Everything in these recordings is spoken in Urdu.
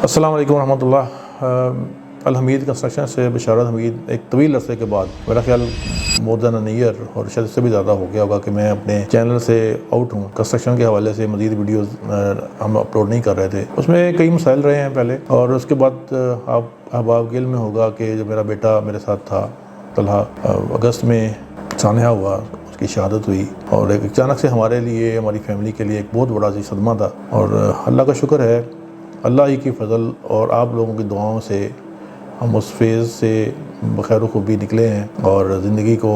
السلام علیکم ورحمۃ اللہ۔ الحمید کنسٹرکشن سے بشارت حمید ایک طویل عرصے کے بعد، میرا خیال مور دین این ایئر اور شاید اس سے بھی زیادہ ہو گیا ہوگا کہ میں اپنے چینل سے آؤٹ ہوں۔ کنسٹرکشن کے حوالے سے مزید ویڈیوز ہم اپلوڈ نہیں کر رہے تھے، اس میں کئی مسائل رہے ہیں پہلے، اور اس کے بعد آپ کے علم میں ہوگا کہ جو میرا بیٹا میرے ساتھ تھا طلحہ، اگست میں سانحہ ہوا، اس کی شہادت ہوئی، اور ایک اچانک سے ہمارے لیے، ہماری فیملی کے لیے ایک بہت بڑا صدمہ تھا، اور اللہ کا شکر ہے، اللہ ہی کی فضل اور آپ لوگوں کی دعاؤں سے ہم اس فیز سے بخیر و خوبی نکلے ہیں اور زندگی کو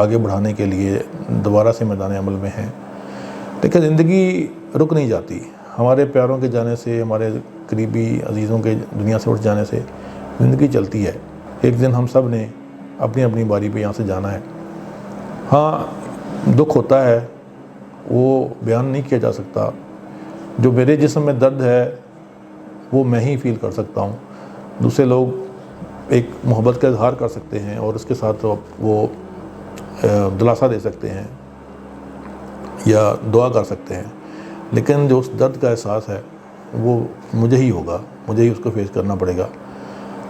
آگے بڑھانے کے لیے دوبارہ سے میدان عمل میں ہیں۔ لیکن زندگی رک نہیں جاتی، ہمارے پیاروں کے جانے سے، ہمارے قریبی عزیزوں کے دنیا سے اٹھ جانے سے زندگی چلتی ہے۔ ایک دن ہم سب نے اپنی اپنی باری پہ یہاں سے جانا ہے۔ ہاں، دکھ ہوتا ہے، وہ بیان نہیں کیا جا سکتا۔ جو میرے جسم میں درد ہے وہ میں ہی فیل کر سکتا ہوں، دوسرے لوگ ایک محبت کا اظہار کر سکتے ہیں اور اس کے ساتھ وہ دلاسا دے سکتے ہیں یا دعا کر سکتے ہیں، لیکن جو اس درد کا احساس ہے وہ مجھے ہی ہوگا، مجھے ہی اس کو فیس کرنا پڑے گا۔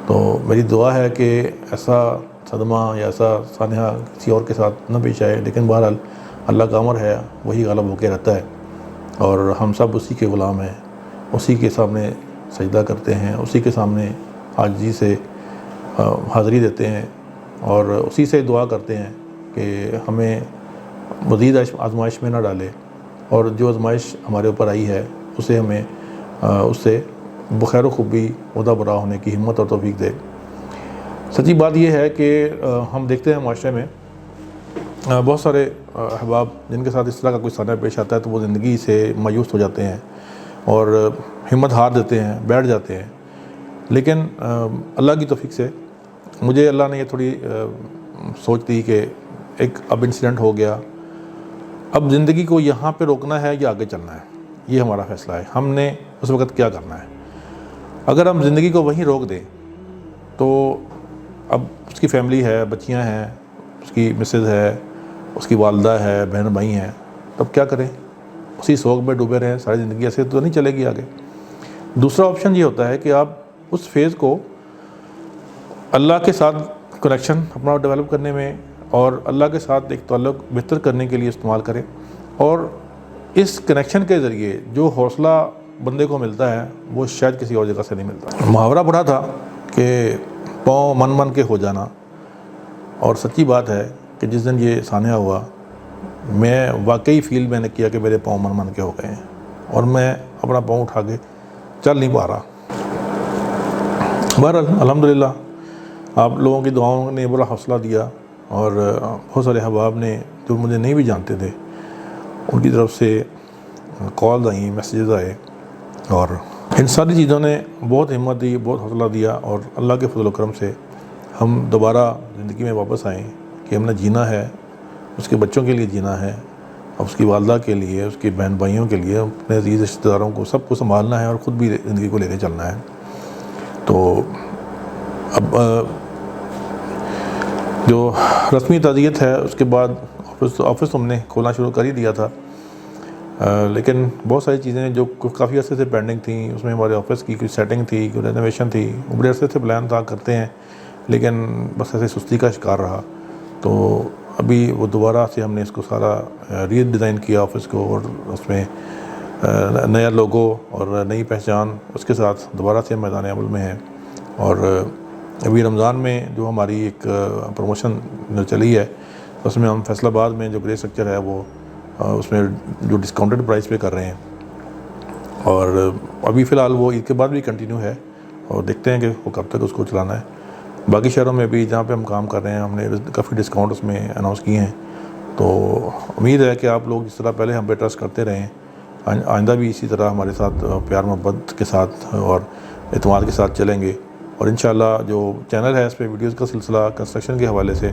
تو میری دعا ہے کہ ایسا صدمہ یا ایسا سانحہ کسی اور کے ساتھ نہ پیش آئے، لیکن بہرحال اللہ کا امر ہے، وہی غالب ہو کے رہتا ہے، اور ہم سب اسی کے غلام ہیں، اسی کے سامنے سجدہ کرتے ہیں، اسی کے سامنے عاجزی سے حاضری دیتے ہیں، اور اسی سے دعا کرتے ہیں کہ ہمیں مزید آزمائش میں نہ ڈالے، اور جو آزمائش ہمارے اوپر آئی ہے اسے ہمیں اس سے بخیر و خوبی عہدہ برا ہونے کی ہمت اور توفیق دے۔ سچی بات یہ ہے کہ ہم دیکھتے ہیں معاشرے میں بہت سارے احباب جن کے ساتھ اس طرح کا کوئی سانحہ پیش آتا ہے تو وہ زندگی سے مایوس ہو جاتے ہیں اور ہمت ہار دیتے ہیں، بیٹھ جاتے ہیں، لیکن اللہ کی توفیق سے مجھے اللہ نے یہ تھوڑی سوچ دی کہ ایک اب انسیڈنٹ ہو گیا، اب زندگی کو یہاں پہ روکنا ہے یا آگے چلنا ہے، یہ ہمارا فیصلہ ہے، ہم نے اس وقت کیا کرنا ہے۔ اگر ہم زندگی کو وہیں روک دیں تو اب اس کی فیملی ہے، بچیاں ہیں، اس کی مسز ہے، اس کی والدہ ہے، بہن بھائی ہیں، تب کیا کریں؟ اسی سوگ میں ڈوبے رہیں ساری زندگی، ایسے تو نہیں چلے گی آگے۔ دوسرا آپشن یہ ہوتا ہے کہ آپ اس فیز کو اللہ کے ساتھ کنیکشن اپنا ڈیولپ کرنے میں اور اللہ کے ساتھ ایک تعلق بہتر کرنے کے لیے استعمال کریں، اور اس کنیکشن کے ذریعے جو حوصلہ بندے کو ملتا ہے وہ شاید کسی اور جگہ سے نہیں ملتا۔ محاورہ پڑھا تھا کہ پاؤں من من کے ہو جانا، اور سچی بات ہے کہ جس دن یہ سانحہ ہوا میں واقعی فیل میں نے کیا کہ میرے پاؤں من من کے ہو گئے ہیں، اور میں اپنا پاؤں اٹھا کے چل نہیں پا رہا۔ بہرحال الحمدللہ آپ لوگوں کی دعاؤں نے بڑا حوصلہ دیا، اور بہت سارے احباب نے جو مجھے نہیں بھی جانتے تھے ان کی طرف سے کالز آئیں، میسیجز آئے، اور ان ساری چیزوں نے بہت ہمت دی، بہت حوصلہ دیا، اور اللہ کے فضل و کرم سے ہم دوبارہ زندگی میں واپس آئیں کہ ہم نے جینا ہے، اس کے بچوں کے لیے جینا ہے، اور اس کی والدہ کے لیے، اس کے بہن بھائیوں کے لیے، اپنے عزیز رشتہ داروں کو سب کو سنبھالنا ہے اور خود بھی زندگی کو لے کے چلنا ہے۔ تو اب جو رسمی تعزیت ہے اس کے بعد آفس ہم نے کھولنا شروع کر ہی دیا تھا، لیکن بہت ساری چیزیں جو کافی عرصے سے پینڈنگ تھیں، اس میں ہمارے آفس کی کوئی سیٹنگ تھی، کوئی رینوویشن تھی، بڑے عرصے سے پلان تھا کرتے ہیں، لیکن بس ایسے سستی کا شکار رہا۔ تو ابھی وہ دوبارہ سے ہم نے اس کو سارا ری ڈیزائن کیا آفس کو، اور اس میں نیا لوگو اور نئی پہچان اس کے ساتھ دوبارہ سے میدان عمل میں ہے۔ اور ابھی رمضان میں جو ہماری ایک پروموشن چلی ہے اس میں ہم فیصل آباد میں جو گرے اسٹرکچر ہے وہ اس میں جو ڈسکاؤنٹڈ پرائس پہ کر رہے ہیں، اور ابھی فی الحال وہ عید کے بعد بھی کنٹینیو ہے، اور دیکھتے ہیں کہ وہ کب تک اس کو چلانا ہے۔ باقی شہروں میں بھی جہاں پہ ہم کام کر رہے ہیں ہم نے کافی ڈسکاؤنٹ اس میں اناؤنس کیے ہیں، تو امید ہے کہ آپ لوگ جس طرح پہلے ہم پہ ٹرسٹ کرتے رہیں، آئندہ بھی اسی طرح ہمارے ساتھ پیار محبت کے ساتھ اور اعتماد کے ساتھ چلیں گے، اور انشاءاللہ جو چینل ہے اس پہ ویڈیوز کا سلسلہ کنسٹرکشن کے حوالے سے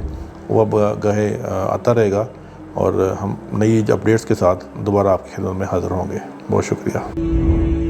وہ اب گاہے آتا رہے گا، اور ہم نئی اپڈیٹس کے ساتھ دوبارہ آپ کی خدمت میں حاضر ہوں گے۔ بہت شکریہ۔